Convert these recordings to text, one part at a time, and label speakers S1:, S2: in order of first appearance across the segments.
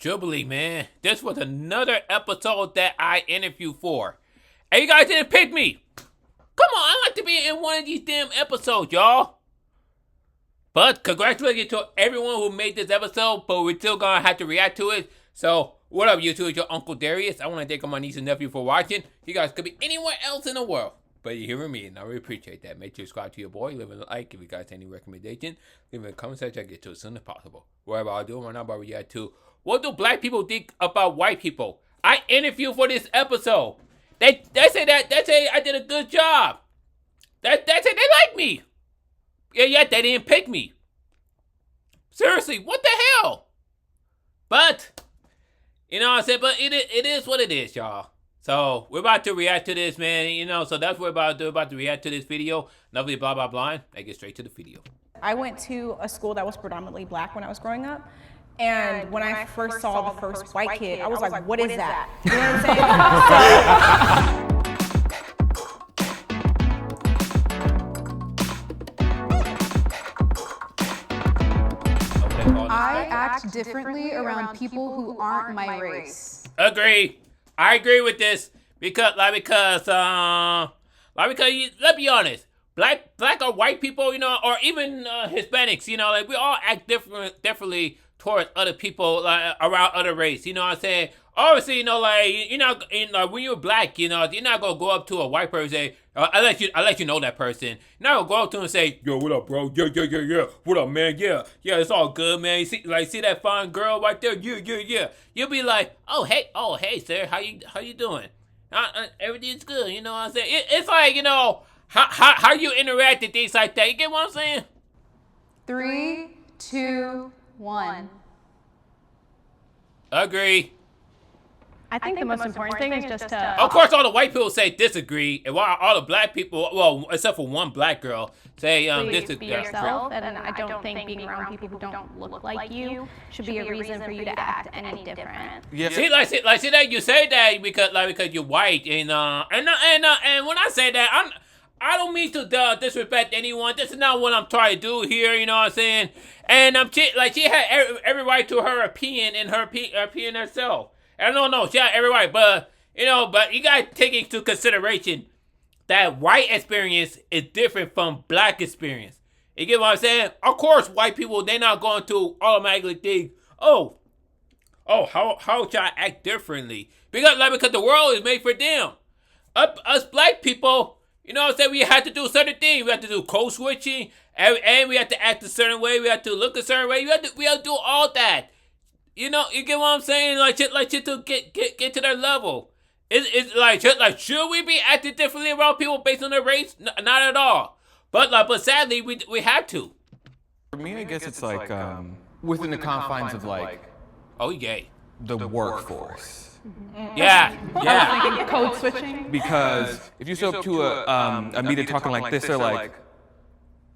S1: Jubilee, man. This was another episode that I interviewed for. And you guys didn't pick me. Come on, I like to be in one of these damn episodes, y'all. But congratulations to everyone who made this episode, but we're still gonna have to react to it. So, what up, YouTube? It's your Uncle Darius. I want to thank my niece and nephew for watching. You guys could be anywhere else in the world, but you're hearing me, and I really appreciate that. Make sure you subscribe to your boy, leave a like. If you guys have any recommendation, leave it in the comment section. I get to it as soon as possible. Whatever I'll do right now, about react to. What do black people think about white people? I interviewed for this episode. They say I did a good job. They say they like me. Yet they didn't pick me. Seriously, what the hell? But, you know what I'm saying? But it is what it is, y'all. So, we're about to react to this, man. You know, so that's what we're about to do. About to react to this video. Nothing blah, blah, blah. I get straight to the video.
S2: I went to a school that was predominantly black when I was growing up. And when I first saw the first white kid, I was like, what is that? You know what I'm saying?
S3: I act differently around people who aren't my race.
S1: Agree. I agree with this because let's be honest. Black or white people, you know, or even Hispanics, you know, like we all act differently towards other people, like around other race. You know what I'm saying? Obviously, you know, like when you're black, you know, you're not gonna go up to a white person and say, I let you know that person. You're not gonna go up to him and say, yo, what up, bro? Yeah. What up, man? Yeah, it's all good, man. You see that fine girl right there? Yeah. You'll be like, oh hey, sir, how you doing? Everything's good. You know what I'm saying? It's like, you know, how you interact with things like that. You get what I'm saying?
S3: 3, 2, 1.
S1: Agree.
S4: I think the most important thing is just to...
S1: Of course, all the white people say disagree, and while all the black people, well, except for one black girl, say
S4: be yourself, and I don't think being around people who don't look like you should be a reason for you to act any different.
S1: Yeah. See that you say that because you're white, and when I say that, I don't mean to disrespect anyone. This is not what I'm trying to do here. You know what I'm saying? And she had every right to her opinion and her opinion herself. And no, she had every right, but you gotta take into consideration that white experience is different from black experience. You get what I'm saying? Of course, white people, they're not going to automatically think, how should I act differently? Because the world is made for them. Us black people, you know what I'm saying? We have to do certain things. We have to do code switching, and we have to act a certain way. We have to look a certain way. We have to do all that. You know, you get what I'm saying? Like shit to get to their level. It's like should we be acting differently around people based on their race? Not at all. But sadly, we have to.
S5: For me, I guess it's like within the confines of like the workforce.
S1: Yeah.
S3: Code switching.
S5: Because if you show up to a media talking like this, they're like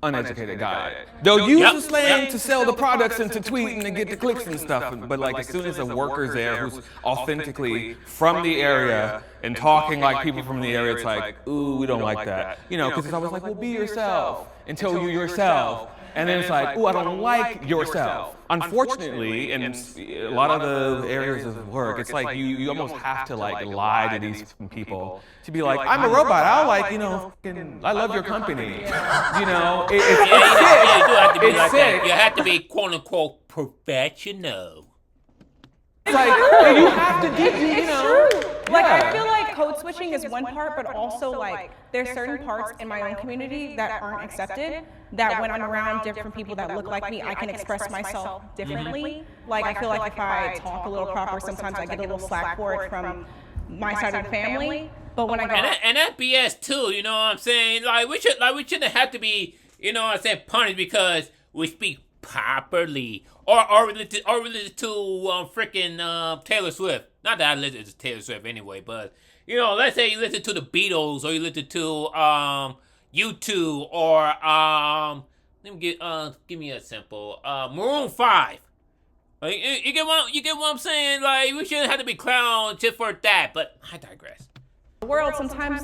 S5: uneducated guy. They'll use the slang to sell the products and to tweet and to get the clicks and stuff. But like as soon as a worker's there who's authentically from the area and talking like people from the area, it's like, ooh, we don't like that. You know, because it's always like, well, be yourself until you're yourself. And then it's like, ooh, I don't like yourself. Unfortunately, in a lot of the areas of work, it's like you almost have to like lie to these people to be like, I'm a robot. I'll like, you know, I love your company. You know, it's sick.
S1: Yeah, you do have to be like that. You have to be quote unquote professional.
S5: It's like you have to do, you know.
S2: Like, I feel like code switching is one part, but also like there's certain parts in my own community that aren't accepted, that when I'm around different people that look like me, I can express myself differently. Like, I feel like if I talk a little proper, sometimes I get a little slack for it from my side of the family. But when I go...
S1: And that BS too, you know what I'm saying? Like, we shouldn't have to be, you know what I'm saying, punished because we speak properly. Or related to freaking Taylor Swift. Not that I listen to Taylor Swift anyway, but you know, let's say you listen to the Beatles or you listen to U2 or give me a simple Maroon 5. Like, you get what I'm saying? Like, we shouldn't have to be clowned just for that. But I digress.
S2: The world sometimes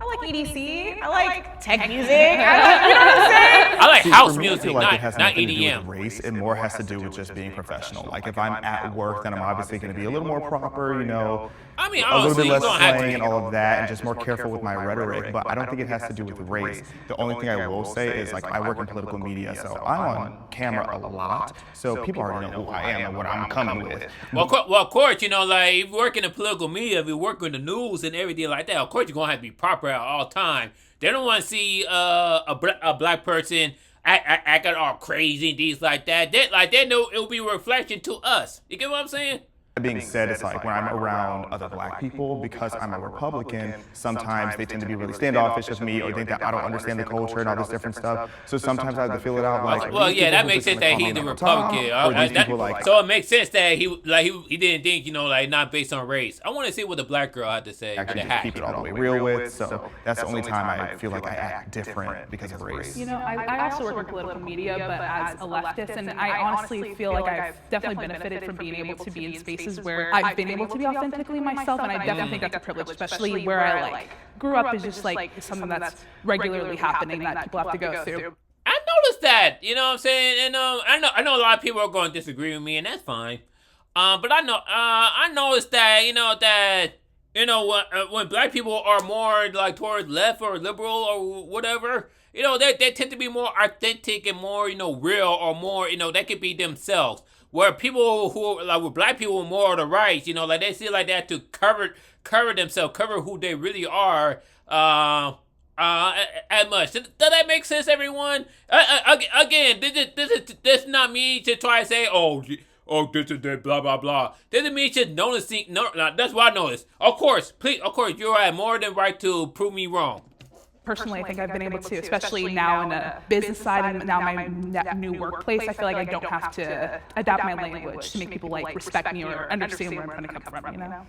S2: I like EDC. I like tech music. You know what I'm saying?
S1: I like
S6: See,
S1: house
S6: for me, I
S1: music,
S6: feel like it has
S1: not
S6: nothing to do
S1: EDM.
S6: with race. It more has to do with just being professional. Like if I'm at work, then I'm obviously going to be a little more proper, you know,
S1: I mean,
S6: a little
S1: honestly,
S6: bit
S1: you
S6: less
S1: don't have
S6: slang
S1: to.
S6: and all of that, and just more careful with my rhetoric. But I don't think it has to do with race. The only thing I will say is, like, I work in political media, so I'm on camera a lot. So people already know who I am and what I'm coming with.
S1: Well, of course, you know, like, if you work in the political media, if you work in the news and everything like that, of course you're going to have to be proper at all times. They don't want to see a black person acting all crazy and things like that. They know it will be a reflection to us. You get what I'm saying?
S6: That being said, it's like when I'm around other black people, because I'm a Republican, sometimes they tend to be really standoffish with me or think that I don't understand the culture and all this different stuff. So sometimes I have to feel it out like,
S1: well, yeah, that makes sense that he's a Republican. So it makes sense that he didn't think, you know, like, not based on race. I want to see what the black girl had to say.
S6: I can just keep it all the way real with. So that's the only time I feel like I act different because of race.
S3: You know, I also work in political media, but as a leftist, and I honestly feel like I've definitely benefited from being able to be in spaces where I've been able to be authentically myself, and I definitely think that's a privilege, especially where I like grew up is just like something that's regularly happening that people have to go through.
S1: I noticed that, you know what I'm saying, and I know a lot of people are going to disagree with me, and that's fine. But I noticed that when black people are more like towards left or liberal or whatever, you know, they tend to be more authentic and more, you know, real, or more, you know, they could be themselves. Where people who like with black people more on the right, you know, like they feel like they have to cover themselves, cover who they really are, as much. Does that make sense, everyone? Again, this is not me to try to say, oh, this is that, blah blah blah. This is me just noticing. No, that's what I noticed. Of course, you have more than right to prove me wrong.
S3: Personally, I think I've been able to, especially now in a business side and now my new workplace, I feel like I don't have to adapt my language to make people like respect me or understand where I'm trying to come from, you know?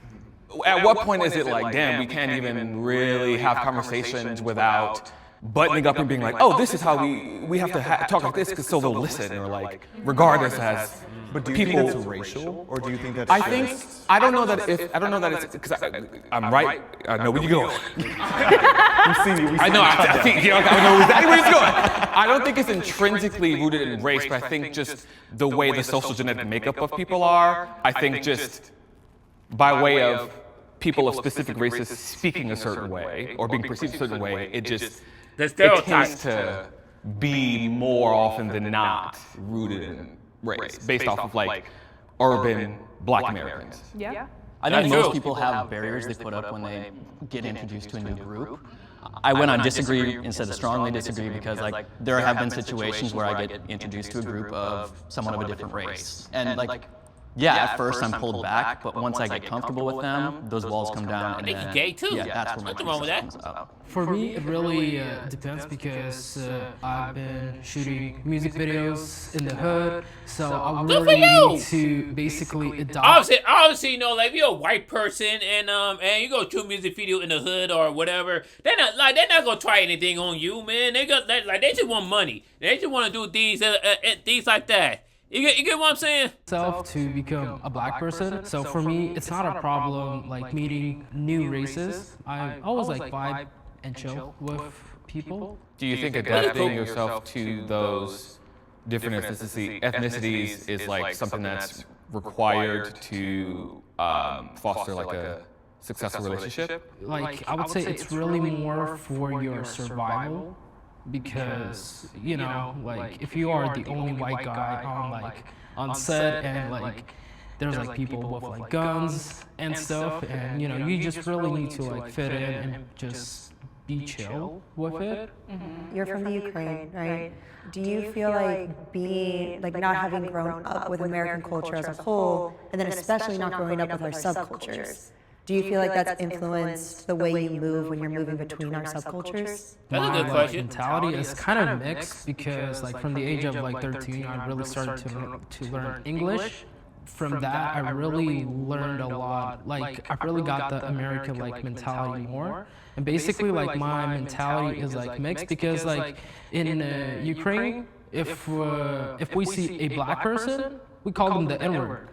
S5: At what point is it like, damn, we can't even really have conversations without buttoning up and being like, oh, this is how we have to talk like this, because so they'll listen, or like, regardless as.
S6: But do you think that's racial, or do you think that's?
S5: I don't know that it's because I'm right. I know where you're going. I know exactly where it's going. I don't think it's intrinsically rooted in race, but I think just the way the social genetic makeup of people are. I think just by way of people of specific races speaking a certain way or being perceived a certain way, it tends to be more often than not rooted in race, based off of like urban black Americans.
S3: Yeah.
S7: I think most people have barriers they put up when they get introduced to a new group. I went on disagree instead of strongly disagree because like there have been situations where I get introduced to a group of someone of a different race. And like, yeah, at first I'm pulled back, but once I get comfortable with them, those walls come down. And then,
S1: gay too.
S7: Yeah, that's where my
S1: nothing wrong with that.
S7: comes up.
S8: For me, it really depends because I've been shooting music videos in the hood, so I really need to basically adopt.
S1: Obviously, you know, like if you're a white person and you go to a music video in the hood or whatever, they're not gonna try anything on you, man. They just want money. They just want to do things like that. You get what I'm saying?
S8: To become a black person. So for me, it's not a problem like meeting new races. I always like vibe and chill with people.
S5: Do you think adapting yourself to those different ethnicities is like something that's required to foster like a successful relationship?
S8: Like I would say it's really more for your survival. Because you know, like if you are the only white guy on set and like there's like people with like guns and stuff, and you know you just really need to like fit in and just be chill with it.
S9: You're from the Ukraine, right? Do you feel like being like not having grown up with American culture as a whole, and then especially not growing up with our subcultures? Do you feel like that's influenced the way you move when you're moving between our subcultures?
S1: That's a good question.
S8: Mentality is kind of mixed because, like, from the age of like 13, I really started to learn English. From that, I really learned a lot. Like, I really got the American like mentality more. And basically, like, my mentality is like mixed because, like, in Ukraine, if we see a black person, we call them the N-word.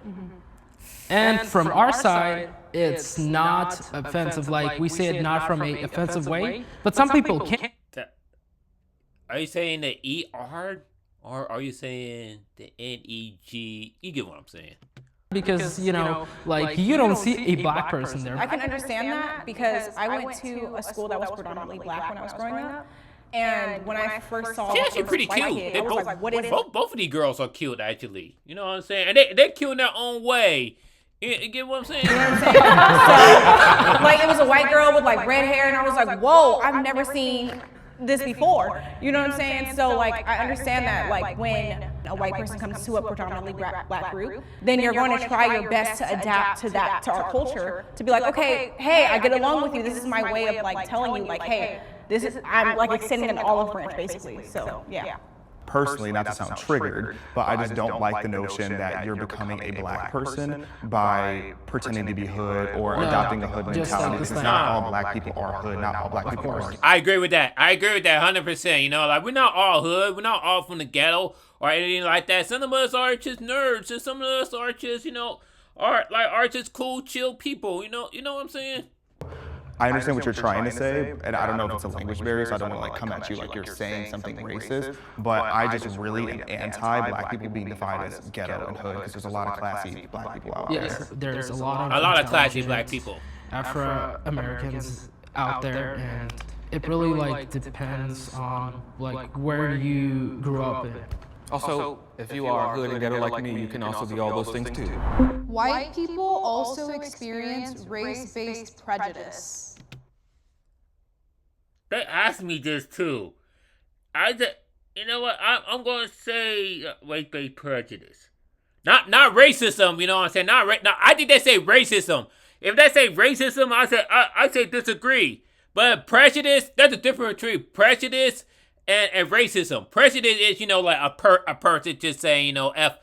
S8: And from our side, it's not offensive. Like, we say it not from a offensive way, but some people can't.
S1: Are you saying the ER? Or are you saying the NEG? You get what I'm saying.
S8: Because, you know, like, you don't see a black person there.
S2: I can understand that because I went to a school that was predominantly black when I was growing up. And when I first saw
S1: She's actually pretty
S2: white
S1: cute.
S2: kid, I was like, what is
S1: Both of these girls are cute, actually. You know what I'm saying? And they're cute in their own way. You get what I'm saying?
S2: You know what I'm saying? So, like, it was a white girl with, like, red hair, and I was like, whoa, I've never seen this before. You know what I'm saying? So, like, I understand that, like, when a white person comes to a predominantly black group, then you're going to try your best to adapt to our culture, to be like, okay, hey, I get along with you. This is my way of, like, telling you, like, hey, I'm, like, extending an olive branch, basically. So, yeah.
S6: Personally, not to sound triggered, but I just don't like the notion that you're becoming a black person by pretending to be hood or adopting a hood mentality. Because not all black people are hood, not all black people are.
S1: I agree with that. 100%. You know, like, we're not all hood. We're not all from the ghetto or anything like that. Some of us are just nerds, and some of us are just, you know, are just cool, chill people. You know what I'm saying?
S6: I understand what you're trying to say, and I don't know if it's a language barrier, so I don't want to like come at you like you're saying something racist, but I just really am anti-black people being defined as ghetto and hood, because there's a lot of classy black people out there.
S8: Yes, there's a lot of
S1: classy black people.
S8: Afro-Americans out there, and it really like depends on like where you grew up in.
S5: Also, if you are hood and ghetto like me, you can also be all those things too.
S10: White people also experience race-based prejudice.
S1: They asked me this too. You know what? I'm going to say race-based prejudice. Not racism, you know what I'm saying? No, I think they say racism. If they say racism, I say disagree. But prejudice, there's a difference between prejudice and racism. Prejudice is, you know, like a person just saying, you know, F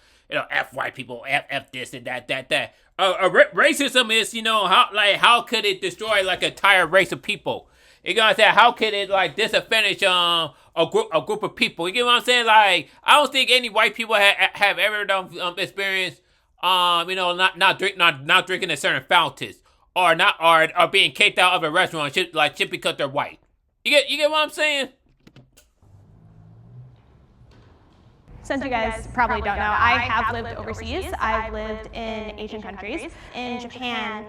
S1: white people, F this and that. Racism is, you know, how could it destroy like an entire race of people? You know what I'm saying? How could it like disadvantage a group of people? You get what I'm saying? Like, I don't think any white people have ever experienced you know, not drinking at certain fountains or being kicked out of a restaurant just because they're white. You get what I'm saying?
S4: Since you guys probably don't know, I have lived overseas. I've lived in Asian countries. In Japan,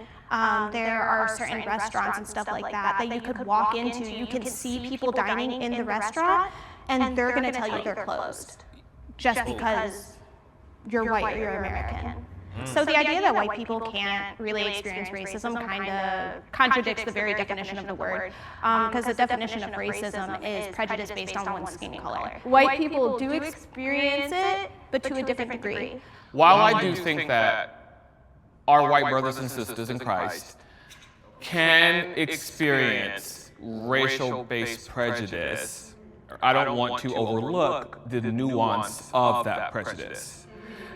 S4: there are certain restaurants and stuff like that you could walk into. You can see people dining in the restaurant, and they're going to tell you they're closed just because you're white or you're American. So the idea that white people can't really experience racism kind of contradicts the very definition of the word, because the definition of racism is prejudice based on one's skin color. White people do experience it, but to a different degree.
S5: While I do think that our white brothers and sisters in Christ can experience racial-based prejudice, I don't want to overlook the nuance of that prejudice.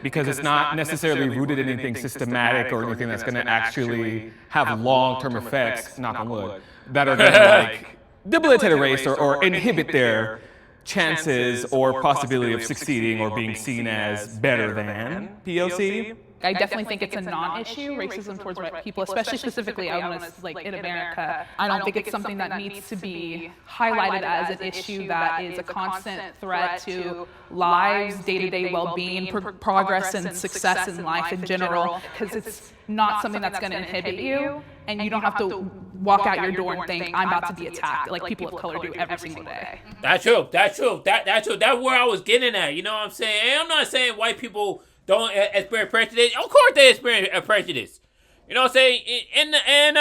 S5: Because it's not necessarily rooted in anything systematic or anything that's going to actually have long-term effects, knock on wood, that are going to like debilitate a race or inhibit their chances or possibility of succeeding or being seen as better than POC.
S3: I definitely think it's a non-issue, racism towards white people, especially specifically like in America. I don't think it's something that needs to be highlighted as an issue that is a constant threat to lives, day-to-day well-being, progress and success in life in general, because it's not something that's going to inhibit you, and you don't have to walk out your door and think, I'm about to be attacked, like people of color do every single day.
S1: That's true. That's where I was getting at. You know what I'm saying? And I'm not saying white people don't experience prejudice. Of course they experience prejudice. You know what I'm saying? And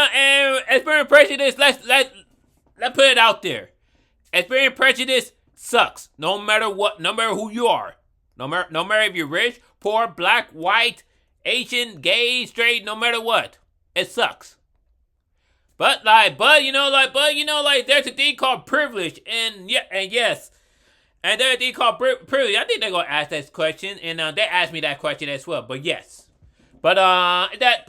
S1: experience prejudice, let's put it out there. Experience prejudice sucks. No matter what, no matter who you are. No matter if you're rich, poor, black, white, Asian, gay, straight, no matter what. It sucks. But there's a thing called privilege, and yes. And there's a thing called privilege. I think they're gonna ask that question, and they asked me that question as well. But yes, but that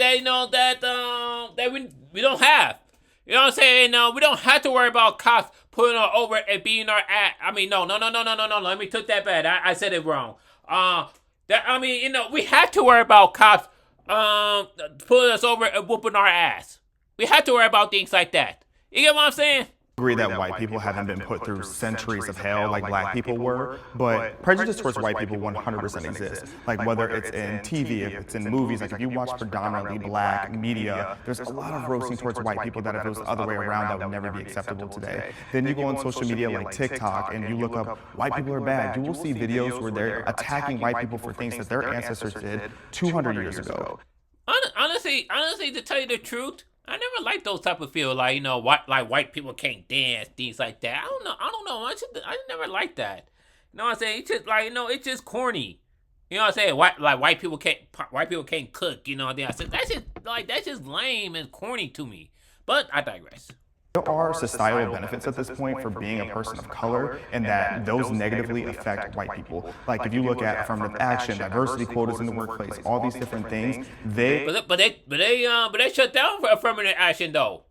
S1: we don't have. You know what I'm saying? No, we don't have to worry about cops pulling us over and beating our ass. I mean, no. Let me take that back. I said it wrong. We have to worry about cops pulling us over and whooping our ass. We have to worry about things like that. You get what I'm saying?
S6: Agree that white people haven't been put through centuries of hell like black people were, but prejudice towards white people 100% exists. Like whether it's in TV, if it's in movies, like if you watch predominantly black media, there's a lot of roasting towards white people that if it was the other way around, that would never be acceptable today. Then you go on social media like TikTok and you look up white people are bad. You will see videos where they're attacking white people for things that their ancestors did 200 years ago.
S1: Honestly, to tell you the truth, I never liked those type of feel like, you know, white people can't dance, things like that. I don't know. I never liked that. You know what I'm saying? It's just like, you know, it's just corny. You know what I'm saying? White people can't cook. You know what I said? That's just lame and corny to me. But I digress.
S6: There are societal benefits at this point for being a person of color, and that those negatively affect white people. Like if you look at affirmative action, diversity quotas in the workplace, all these different things, they
S1: shut down for affirmative action though.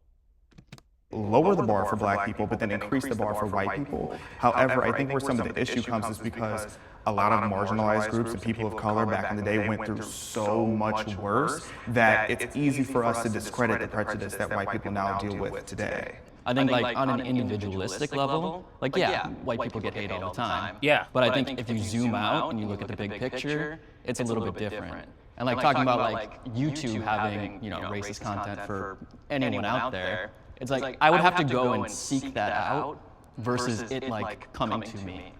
S6: Lower the bar for black people, but then increase the bar for white people. However, I think where some of the issue comes is because a lot of marginalized groups and people of color back in the day went through so much worse that it's easy for us to discredit the prejudice that white people now deal with today.
S7: I think like on an individualistic level, like yeah, white people get hate all the time.
S1: Yeah.
S7: But I think if you zoom out and you look at the big picture, it's a little bit different. And like talking about like YouTube having, you know, racist content for anyone out there, it's like I would have to go and seek that out versus it like coming to me.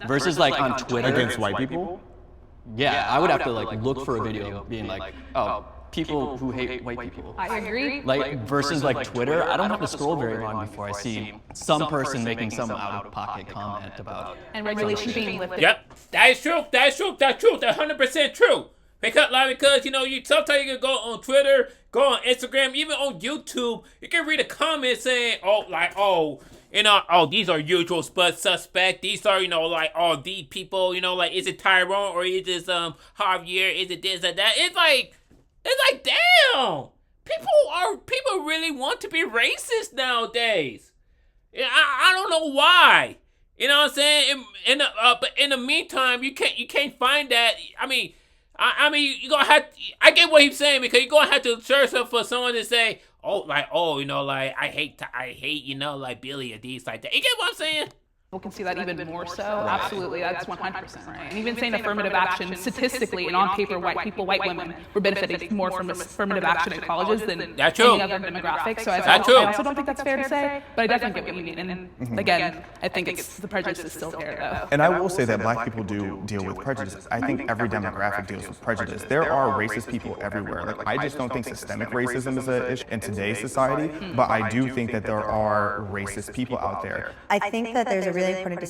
S7: Versus like on Twitter
S6: against white people?
S7: Yeah, I would have to like look for a video being like, oh, people who hate white people.
S3: I agree.
S7: Like versus like Twitter, I don't have to scroll very long before I see some person making some out-of-pocket comment about
S3: and regulation being lifted.
S1: Yep, that is true. That's 100% true. Because you know, sometimes you can go on Twitter, go on Instagram, even on YouTube, you can read a comment saying, these are usual suspect. These are, you know, like, these people, you know, like, is it Tyrone or is it Javier? Is it this or that? It's like, damn, people really want to be racist nowadays. I don't know why. You know what I'm saying? But in the meantime, you can't find that. I mean, you're gonna have to, I get what he's saying, because you're gonna have to search up for someone to say, you know, like, I hate, you know, like, Billy or these like that. You get what I'm saying?
S3: People can see that even more so. Absolutely, that's 100% right. And even saying affirmative action, statistically and on paper, white people, white women were benefiting more from affirmative action in colleges than any other demographic. So I also don't think that's fair to say, but I definitely get what you mean. And again, I think it's the prejudice is still there, though.
S6: And I will say that black people do deal with prejudice. I think every demographic deals with prejudice. There are racist people everywhere. Like, I just don't think systemic racism is an issue in today's society, but I do think that there are racist people out there.
S9: I think that there's a really important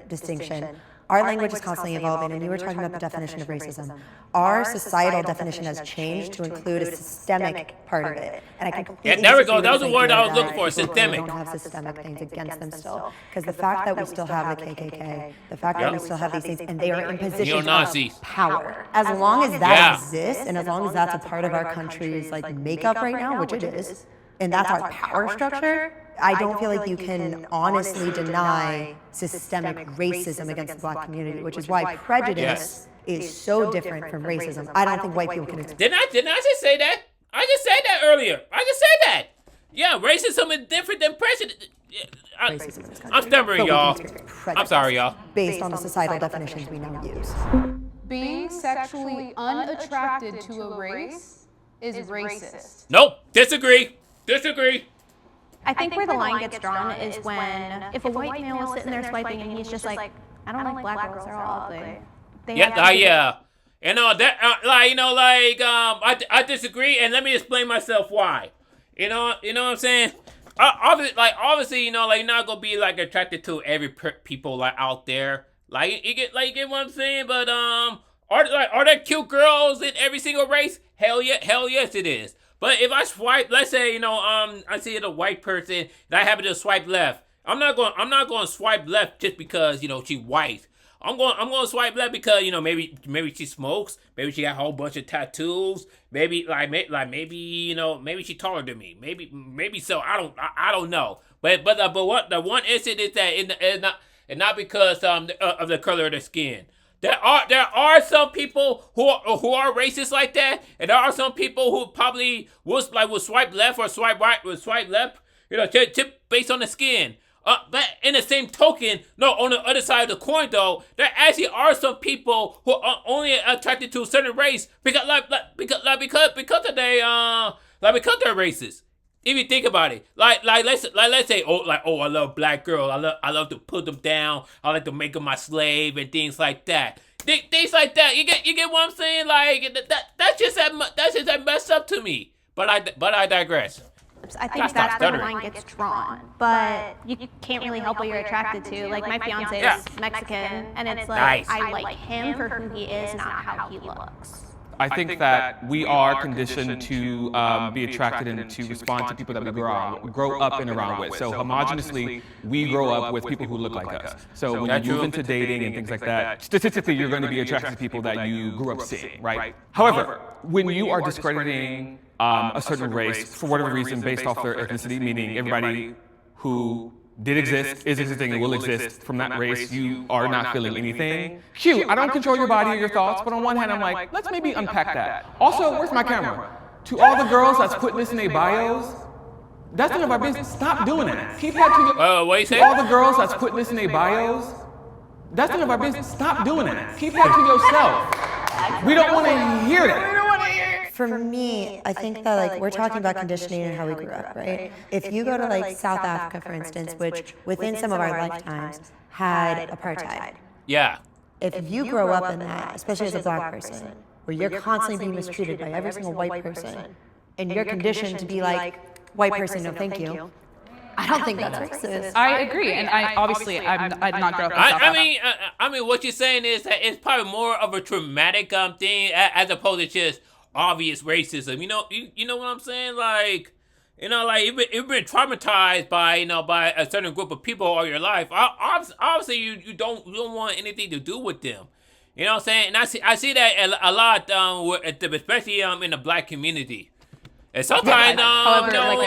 S9: distinction. Our language is constantly evolving, and you were talking about the definition of racism. Our societal definition has changed to include a systemic part of it. And I completely
S1: there we go. That was the word I was looking for, systemic.
S9: We don't have systemic things against them still. Because the fact that we still have the KKK, the fact that we still have these things, and they are in positions of power. As long as that exists, and as long as that's a part of our country's like makeup right now, which it is, and that's our power structure, I don't feel like you can honestly deny systemic racism against the black community, which is why prejudice is so different from racism. I don't think white people can.
S1: Didn't I just say that? I just said that earlier. I just said that. Yeah, racism is different than prejudice. I'm stammering, y'all. I'm sorry, y'all.
S9: Based on the societal definitions we now use.
S10: Being sexually unattracted to a race is racist.
S1: Nope. Disagree.
S4: I think where the line gets drawn is when if a white male is sitting there swiping and he's just like, I don't like black girls, they're all ugly.
S1: Yeah. You know that, I disagree, and let me explain myself why. You know what I'm saying? Obviously, you know, like, you're not gonna be like attracted to every people like out there. Like, you get what I'm saying? But are there cute girls in every single race? Hell yes it is. But if I swipe, let's say, you know, I see a white person and I happen to swipe left. I'm not going to swipe left just because, you know, she's white. I'm going to swipe left because, you know, maybe she smokes, maybe she got a whole bunch of tattoos, maybe you know, maybe she's taller than me, maybe so. I don't know. But what the one incident is that it's not because of the color of their skin. There are some people who are racist like that, and there are some people who probably will swipe left or swipe right or swipe left, based on the skin. But in the same token, on the other side of the coin though, there actually are some people who are only attracted to a certain race because they're racist. If you think about it, let's say, I love black girls. I love to put them down. I like to make them my slave and things like that. Things like that. You get what I'm saying? Like that's just that messed up to me. But I digress.
S4: I think that's where the line gets drawn, but you can't really help what you're attracted to. Like my fiance is Mexican, and it's like I like him for who he is, not how he looks.
S5: I think that we are conditioned to be attracted and to respond to people that we grow up and around with. So homogeneously, we grow up with people who look like us. So when you move into dating and things like that, statistically, you're going to be attracted to people that you grew up seeing, right? However, when you are discrediting a certain race for whatever reason based off their ethnicity, meaning everybody who did exist, is existing, and will exist from that race, you are not feeling anything. Cute, I don't control your body or your thoughts, but on one hand, I'm like, let's maybe unpack that. Also, where's my camera? To all the girls that's putting this in their bios, that's none of our business. Stop doing that. Keep that to your...
S1: what you say?
S5: To all the girls that's putting this in their bios, that's none of our business. Stop doing that. Keep that to yourself. We don't want to hear that.
S9: For me, I think that like we're talking about conditioning and how we grew up, right? If you go to like South Africa, for instance, which within some of our lifetimes had apartheid.
S1: Yeah.
S9: If you grow up in that, especially as a black person, where you're constantly being mistreated by every single white person, and you're conditioned to be like, white person, no thank you. I don't think that's racist.
S3: I agree, and I'm not grown up in South Africa.
S1: I mean, what you're saying is that it's probably more of a traumatic thing as opposed to just obvious racism. You know what I'm saying? Like, you've been traumatized by a certain group of people all your life. Obviously, you don't want anything to do with them. You know what I'm saying? And I see that a lot, especially in the black community. And sometimes,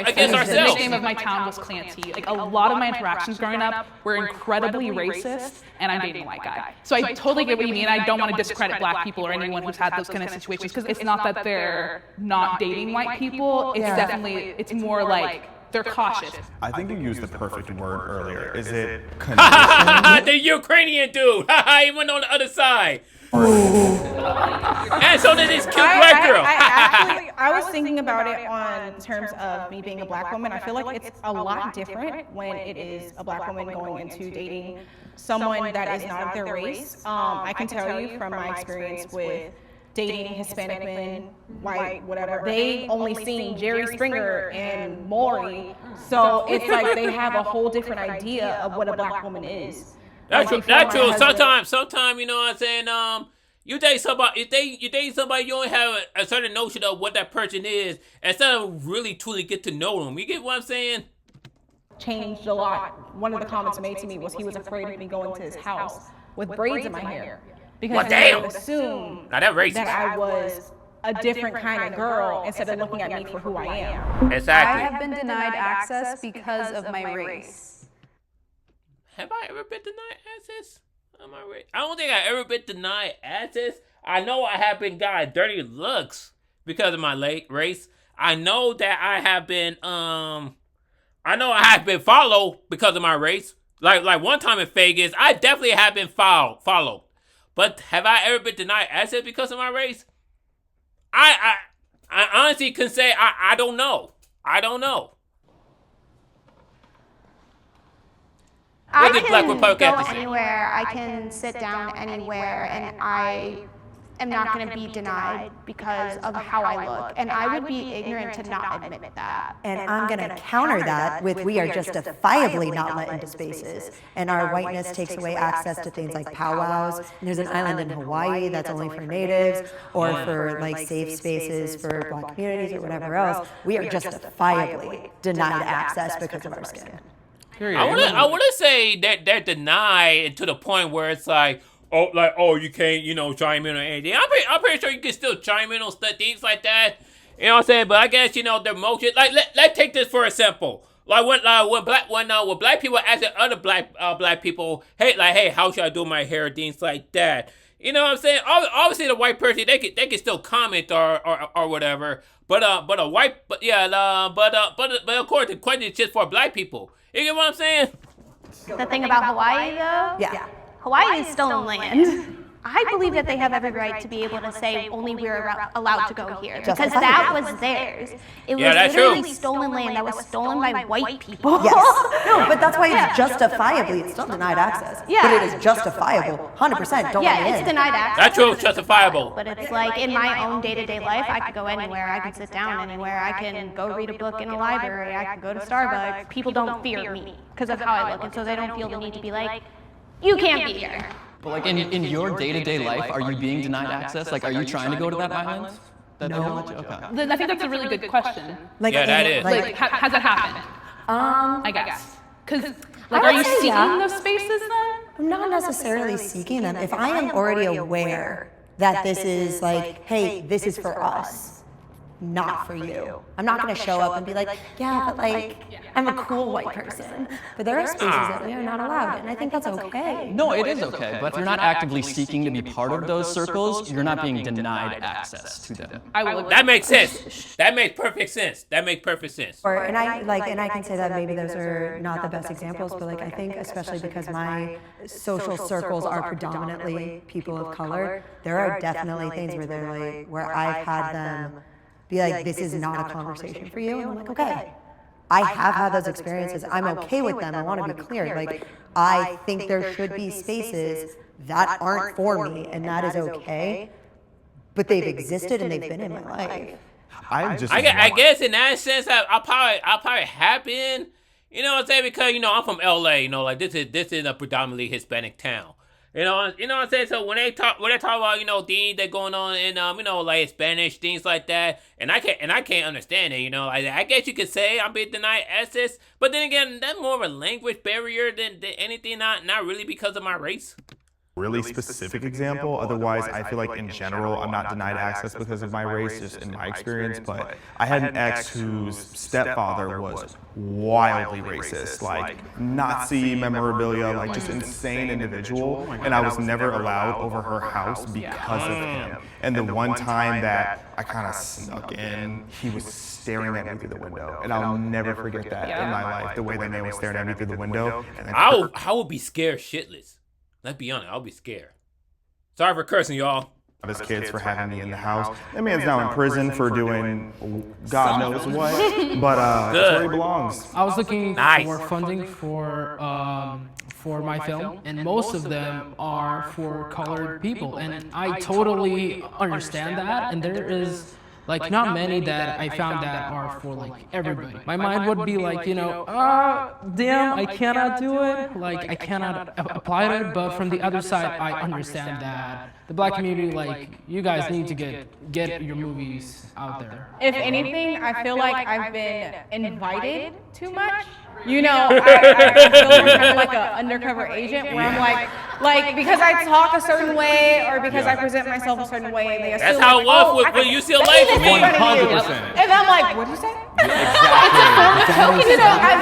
S1: against ourselves.
S3: The name of my town was Clancy. Like, a lot of my interactions growing up were incredibly racist, and I'm dating a white guy. So I totally get what you mean. I don't want to discredit black people or anyone who's had those kind of situations, because it's not that they're not dating white people. It's definitely, it's more like they're cautious.
S6: I think you used the perfect word earlier. Is it conditioning?
S1: The Ukrainian dude. He went on the other side. And so did this cute black girl.
S2: I was thinking about it on terms of me being a black woman. I feel like it's a lot different when it is a black woman going into dating someone that is not of their race. I can tell you from my experience with dating Hispanic men, white, whatever, they only seen Jerry Springer and Maury. So it's like they have a whole different idea of what a black woman is.
S1: That's true. Sometimes, you know what I'm saying? You date somebody, you date somebody, you only have a certain notion of what that person is, instead of really truly get to know them. You get what I'm saying?
S2: Changed a lot. One of the comments made to me was he was afraid of me going to his house with braids in my hair. Because they would assume that I was a different kind of girl instead of looking at me for who I am.
S1: Exactly.
S10: I have been denied access because of my race.
S1: Have I ever been denied access? I don't think I ever been denied access. I know I have been gotten dirty looks because of my race. I know that I have been followed because of my race. Like one time in Vegas, I definitely have been followed. But have I ever been denied access because of my race? I honestly can say I don't know. I don't know.
S4: I can go anywhere, I can sit down anywhere, and I am not going to be denied because of how I look. And I would be ignorant to not admit that.
S9: And I'm going to counter that with we are justifiably not let into spaces. And our whiteness takes away access to things like powwows. And there's an island in Hawaii that's only for natives or for like safe spaces for black communities or whatever else. We are justifiably denied access because of our skin.
S1: I want to say that they're denied to the point where it's like, you can't, chime in on anything. I'm pretty sure you can still chime in on things like that. You know what I'm saying? But I guess, their motion. Like, let's take this for example. Like when black people ask other black people, hey, how should I do my hair? Things like that. You know what I'm saying? Obviously, the white person they can still comment or whatever. But a white but of course the question is just for black people. You get what I'm saying?
S4: The thing about Hawaii, though,
S9: Yeah.
S4: Hawaii is stolen land. I believe that they have every right to be able to say only we're allowed to go here because that was theirs. It was
S1: that's
S4: literally
S1: true.
S4: stolen land that was stolen by white people.
S9: Yes. No, but that's why it's justifiably, it's still denied access.
S4: Yeah.
S9: But it is justifiable. 100%. Don't let me
S4: Yeah, it's
S9: in.
S4: denied access.
S1: That's true, justifiable.
S4: But it's like in my own day-to-day life, I could go anywhere. I could sit down anywhere. I can go read a book in a library. I can go to Starbucks. People don't fear me because of how I look, and so they don't feel the need to be like, you can't be here.
S7: But like in your day-to-day life, are you being denied access? Like, are you trying to go to that island?
S9: No.
S7: Okay.
S3: I think that's a really good question.
S9: Like,
S1: Yeah, that is.
S3: Like, has that happened? I guess. Because, like, are you seeking those spaces then?
S9: I'm not necessarily seeking them. If I am already aware that this is like, hey, this is for us, not for you. I'm not going to show up and be like, yeah, but like, I'm a cool white person. But there are spaces that we are not allowed, and I think that's okay.
S7: No, it is okay. But if you're not actively seeking to be part of those circles, you're not being denied access to them.
S3: I will.
S1: That makes sense. That makes perfect sense. That makes perfect sense.
S9: Or, and I can say that maybe those are not the best examples, but like I think especially because my social circles are predominantly people of color, there are definitely things where they're like, where I've had them be like, this is not a conversation for you. And I'm like, okay. I have had those experiences. I'm okay with them. I want to be clear. Like, I think there should be spaces that aren't for me, and that is okay. But they've existed and they've been in my life.
S1: I guess in that sense, I'll probably have been. You know what I'm saying? Because I'm from LA. Like this is a predominantly Hispanic town. You know what I'm saying? So when they talk about, things that going on in, like Spanish, things like that, and I can't understand it, like, I guess you could say I'm being denied access, but then again, that's more of a language barrier than anything, not really because of my race.
S6: Really specific example. Otherwise, I feel like in general, I'm not denied access because of my race, just in my experience. But I had an ex whose stepfather was wildly racist, like Nazi memorabilia, like just insane individual. And I was never allowed over her house because of him. And the one time that I kind of snuck in, he was staring at me through the window. And I'll never forget that in my life, the way that man was staring at me through the window. And then
S1: I would be scared shitless. Let's be honest, I'll be scared. Sorry for cursing, y'all.
S6: His kids for having me in the house. That man's now in prison for doing God knows what, but that's where he belongs.
S8: I was looking for funding for my film, and most of them are for colored people, and I totally understand that, and there is like not many that I found that are for like everybody. My mind would be like, damn, I cannot do it. Like I cannot apply to it. But from the other side, I understand that the black community, like you guys need to get your movies out there.
S2: If anything, I feel like I've been invited too much. I feel like I'm like an undercover agent where I'm like because I talk a certain way or because I present myself a certain way, they assume
S1: that's how it was with UCLA for me.
S5: 100%.
S2: And I'm like, what'd you say?
S9: I've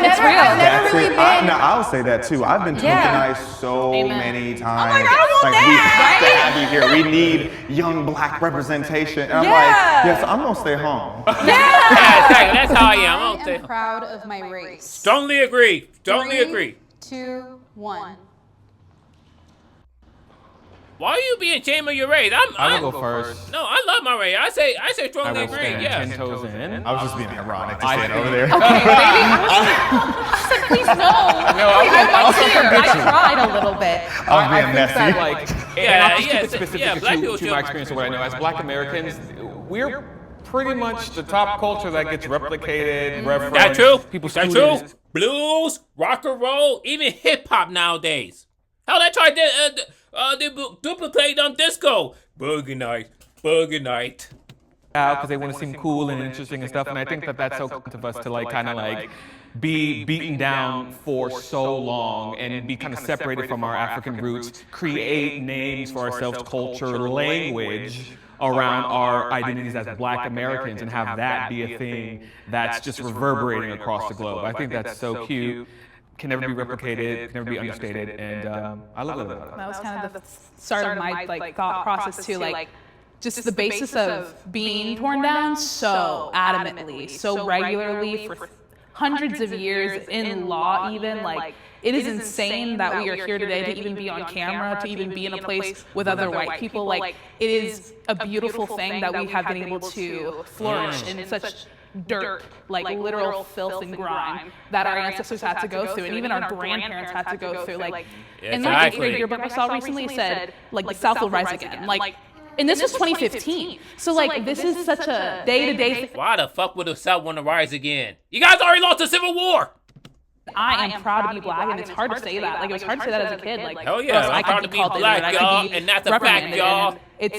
S2: never really been.
S6: No, I'll say that too. I've been tokenized so many times.
S2: I'm like, I want
S6: we have to have you here. We need young black representation. And I'm like, yes, I'm gonna stay home.
S1: Yeah, exactly. That's how I am.
S10: I am proud of my race.
S1: Strongly agree.
S10: 3, 2, 1.
S1: Why are you being ashamed of your race?
S5: I'm gonna go first.
S1: No, I love my race. I say
S5: I
S1: strongly
S5: will
S1: agree.
S5: stand
S1: Yeah.
S5: 10 toes in.
S6: I was just being ironic to say it over there.
S3: Okay, baby. I said, please no. I tried a little bit.
S6: I was being
S5: think that,
S6: messy.
S5: like,
S1: Yeah,
S5: and I'll just keep
S1: yeah,
S5: it specific
S1: yeah, black people
S5: to
S1: should-
S5: my experience of what I know. As Black Americans, we're pretty much the top culture that gets replicated, referenced.
S1: That's true.
S5: People
S1: That's
S5: students-
S1: true. Blues, rock and roll, even hip hop nowadays. Hell, they tried to duplicate on disco. Boogie night, boogie night.
S5: out because they want to seem cool and interesting and stuff. And I think that that's so kind of us to like kind of like be beaten down for so long and be kind of separated from our African roots, create names for ourselves, culture, language around our identities as Black Americans and have that be a thing that's just reverberating across the globe. I think that's so cute. can never be replicated, can never be understated, and I love it about it.
S3: That was kind of the start of my like thought process too, like just the basis of being torn down so adamantly, so regularly for hundreds of years in law even, like it is insane that we are here today to even be on camera, to even be in a place with other white people. Like it is a beautiful thing that we have been able to flourish in such dirt, like literal filth and grime that our ancestors had to go through, and even our grandparents had to go through. Like, in the 8th grade yearbook I saw recently said, like the South will rise again. Like, and this was 2015. So like, this is such a day-to-day thing.
S1: Why the fuck would the South want to rise again? You guys already lost the Civil War.
S3: I am proud to be black, and it's hard to say that. Like, it was hard to say that as a kid. Like,
S1: hell yeah, I'm proud to be black, y'all, and that's a fact, y'all.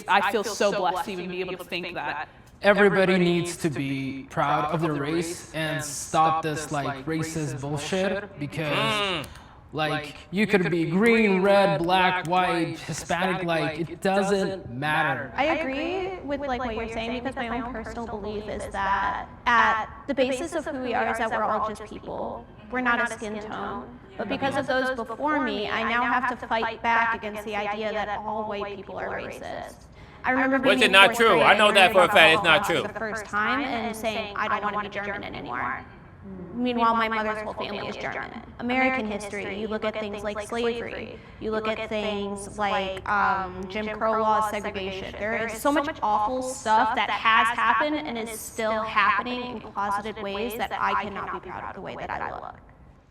S3: I feel so blessed to even be able to think that.
S8: Everybody needs to be proud of their race and stop this like racist bullshit, because like you could be green, red, black, white, Hispanic, like it doesn't matter.
S4: I agree with like what you're saying, because my own personal belief is that at the basis of who we are is that we're all just people. We're not a skin tone. But because of those before me, I now have to fight back against the idea that all white people are racist. I remember being
S1: Which is not true. I know that for a fact. It's not true.
S4: The first time and saying, I don't want to be German anymore. Meanwhile, my mother's whole family is German. American history, you look at things like slavery, you look at things like Jim Crow laws, segregation. There is so much awful stuff that has happened and is still happening in closeted ways that I cannot be proud of the way that I look.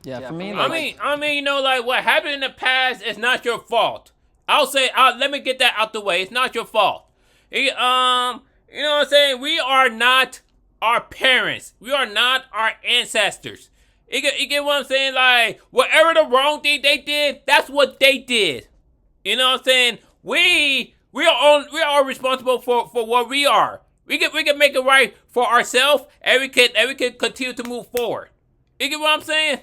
S7: Yeah, for me,
S1: I mean, you know, like what happened in the past is not your fault. I'll say, let me get that out the way. It's not your fault. You know what I'm saying? We are not our parents. We are not our ancestors. You get what I'm saying? Like, whatever the wrong thing they did, that's what they did. You know what I'm saying? We are responsible for what we are. We can make it right for ourselves, and we can continue to move forward. You get what I'm saying?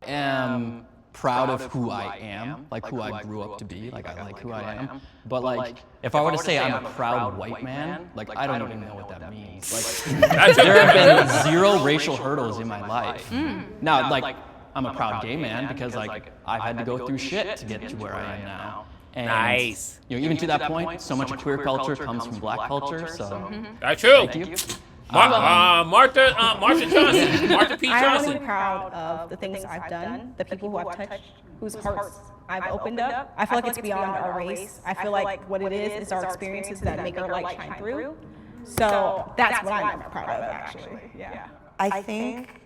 S7: Am proud of who I am, like who I grew up to be, like I like who I am. But like, if I were to say I'm a proud white man, like I don't even know what that means. Like, there have been 0 racial hurdles in my life. Now, like, I'm a proud gay man because like I've had to go through shit to get to where I am now. And,
S1: nice.
S7: You know, even to that point, so much of queer culture comes from black culture. So
S1: that's true.
S7: Thank you.
S1: Martha Johnson, Martha P.
S2: I'm
S1: Johnson.
S2: really proud of the things I've done, the people who I've touched, whose hearts I've opened up. I feel like it's beyond our race. I feel like what it is our experiences that make our light shine through. So that's what I'm proud of, actually. Yeah.
S9: I think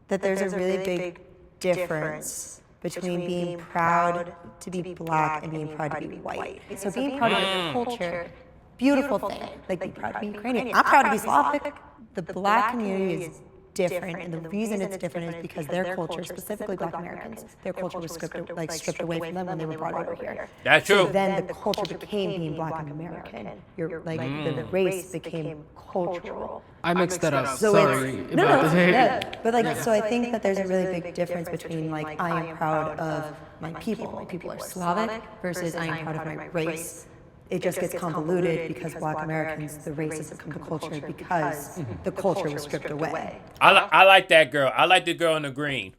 S9: that there's a really big difference between being proud to be black and being proud to be white. So being proud of your culture, beautiful thing. Like, be proud to be Ukrainian. I'm proud to be Slavic. The black community is different, and the reason it's different is because their culture, specifically Black Americans, their culture was stripped away from them when they were brought over here.
S1: That's true.
S9: So then the culture became being Black and American. The race became cultural.
S8: I mixed that up.
S9: So
S8: Sorry about that.
S9: But like, so I think that there's a really big difference between like, I am proud of my people. My people are Slavic versus I am proud of my race. It just gets convoluted because Black Americans, the race has become the culture because the culture was stripped away.
S1: I like that girl. I like the girl in the green.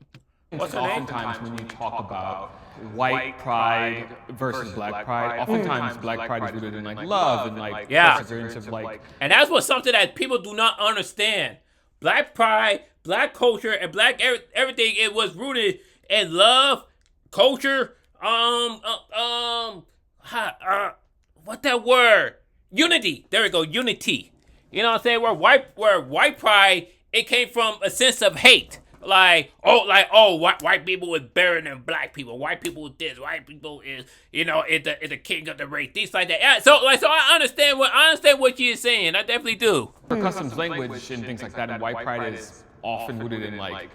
S5: What's oftentimes when you talk about white pride versus black pride, oftentimes black pride is rooted in like love and like perseverance of like.
S1: And that's what something that people do not understand. Black pride, black culture, and black everything. It was rooted in love, culture. What that word? Unity. There we go. Unity. You know what I'm saying? Where white pride, it came from a sense of hate. White people is better than black people. White people is this. White people is the king of the race. Things like that. Yeah, so I understand what you're saying. I definitely do.
S5: For customs language and things like that, and white pride is often rooted in like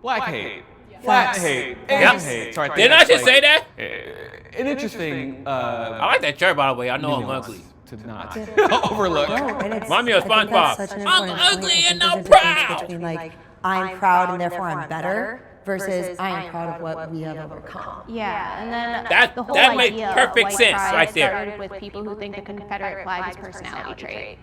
S5: black hate. Flat hate, Asian hate. So
S1: Didn't I just say that?
S5: An interesting.
S1: I like that shirt, by the way. I know I'm ugly.
S5: To not overlook.
S1: Remind me of SpongeBob. I'm ugly and I'm proud.
S9: Between like, I'm proud and therefore I'm better, versus I am proud of what we have overcome.
S4: Yeah, and then
S1: That-
S4: the whole
S1: that makes
S4: idea
S1: perfect
S4: of white
S1: sense
S4: pride
S1: right there.
S4: started with people who think the Confederate flag is a personality trait.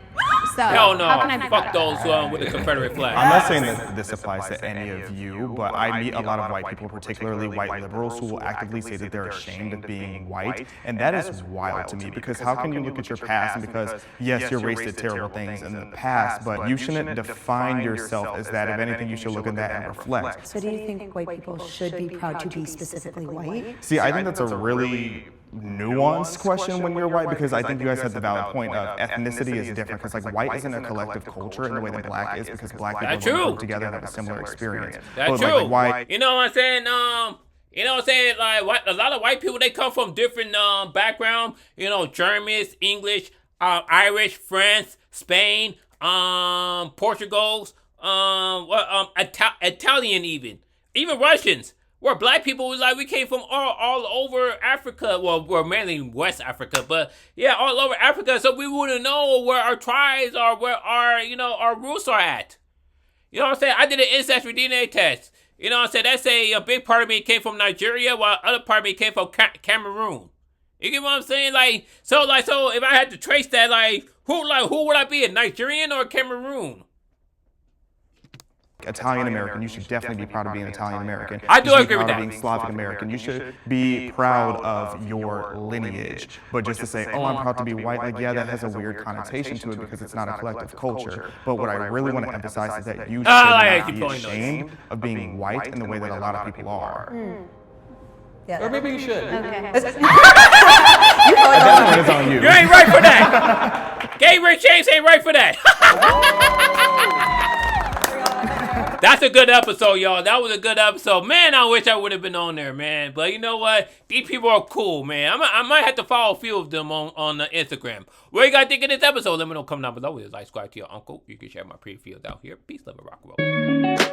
S4: So
S1: Hell no.
S4: how can I be
S1: Fuck
S4: proud of
S1: those
S4: that?
S1: with the Confederate flag.
S6: I'm not saying that this applies to any of you, but I meet a lot of white people, particularly white liberals, who will actively say that they're ashamed of being white, and that is wild to me, because how can you look at your past and because, yes, your race did terrible things in the past, but you shouldn't define yourself as that. If anything, you should look at that and reflect.
S9: So do you think white people should be proud to be specifically white?
S6: See, I think that's a really nuanced question when you're white, because I think you guys have the valid point of ethnicity is different, because like white isn't a collective culture in the way that black is, because black people grow together and have a similar experience.
S1: That's
S6: But,
S1: true.
S6: like, white,
S1: You know what I'm saying? You know what I'm saying? Like a lot of white people, they come from different background. You know, Germans, English, Irish, France, Spain, Portugal, Italian, even Russians. We're black people. We came from all over Africa. Well, we're mainly West Africa, but yeah, all over Africa. So we wouldn't know where our tribes are, where our roots are at. You know what I'm saying? I did an ancestry DNA test. You know what I'm saying? That's a big part of me came from Nigeria, while other part of me came from Cameroon. You get what I'm saying? So if I had to trace that, who would I be, a Nigerian or a Cameroon?
S6: Italian American, you should definitely be proud of being Italian American.
S1: I do
S6: You should
S1: agree
S6: be
S1: with
S6: proud
S1: that.
S6: of being Slavic American. You should be proud of your lineage. But just to say, oh, I'm proud to be white, yeah, that has a weird connotation to it because it's not a collective culture. But what I really want to emphasize is that you should not be ashamed of being white in the way that a lot of people are.
S9: Yeah.
S5: Or maybe you should.
S4: Okay.
S6: That one is on you.
S1: You ain't right for that. Gay Rich James ain't right for that. That's a good episode, y'all. That was a good episode. Man, I wish I would have been on there, man. But you know what? These people are cool, man. I might have to follow a few of them on Instagram. What you guys think of this episode? Let me know. Come down below. Like, subscribe to your uncle. You can share my previews out here. Peace, love, and rock and roll.